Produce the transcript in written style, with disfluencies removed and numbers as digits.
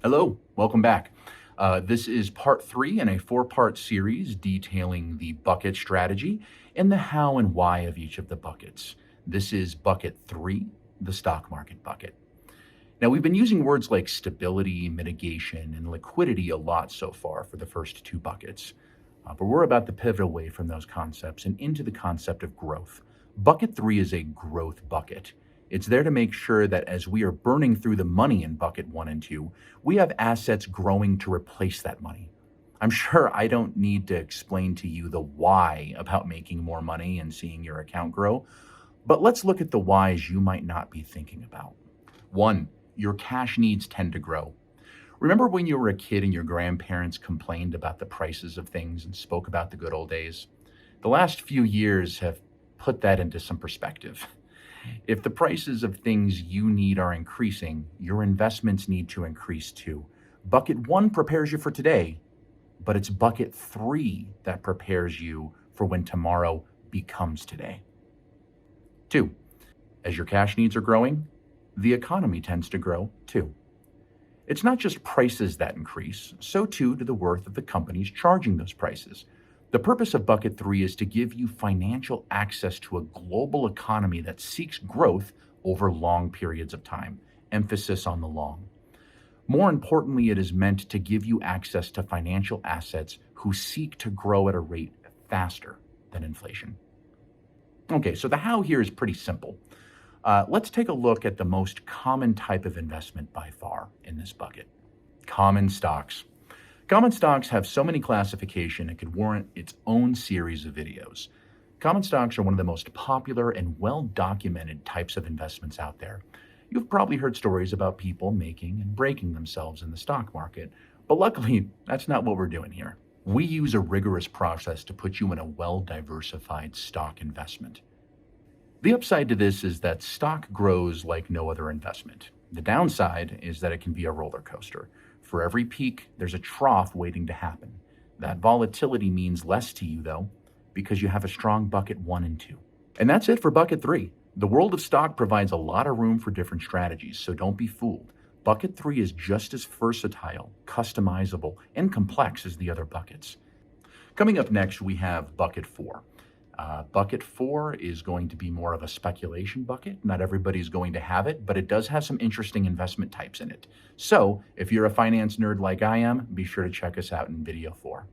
Hello, welcome back. This is part three in a four-part series detailing the bucket strategy and the how and why of each of the buckets. This is bucket three, the stock market bucket. Now, we've been using words like stability, mitigation, and liquidity a lot so far for the first two buckets. But we're about to pivot away from those concepts and into the concept of growth. Bucket three is a growth bucket. It's there to make sure that as we are burning through the money in bucket one and two, we have assets growing to replace that money. I'm sure I don't need to explain to you the why about making more money and seeing your account grow, but let's look at the whys you might not be thinking about. One, your cash needs tend to grow. Remember when you were a kid and your grandparents complained about the prices of things and spoke about the good old days? The last few years have put that into some perspective. If the prices of things you need are increasing, your investments need to increase too. Bucket one prepares you for today, but it's bucket three that prepares you for when tomorrow becomes today. Two, as your cash needs are growing, the economy tends to grow too. It's not just prices that increase, so too do the worth of the companies charging those prices. The purpose of bucket three is to give you financial access to a global economy that seeks growth over long periods of time. Emphasis on the long. More importantly, it is meant to give you access to financial assets who seek to grow at a rate faster than inflation. Okay, so the how here is pretty simple. Let's take a look at the most common type of investment by far in this bucket: common stocks. Common stocks have so many classifications it could warrant its own series of videos. Common stocks are one of the most popular and well-documented types of investments out there. You've probably heard stories about people making and breaking themselves in the stock market, but luckily, that's not what we're doing here. We use a rigorous process to put you in a well-diversified stock investment. The upside to this is that stock grows like no other investment. The downside is that it can be a roller coaster. For every peak, there's a trough waiting to happen. That volatility means less to you, though, because you have a strong bucket one and two. And that's it for bucket three. The world of stock provides a lot of room for different strategies, so don't be fooled. Bucket three is just as versatile, customizable, and complex as the other buckets. Coming up next, we have bucket four. Bucket four is going to be more of a speculation bucket. Not everybody's going to have it, but it does have some interesting investment types in it. So if you're a finance nerd like I am, be sure to check us out in video 4.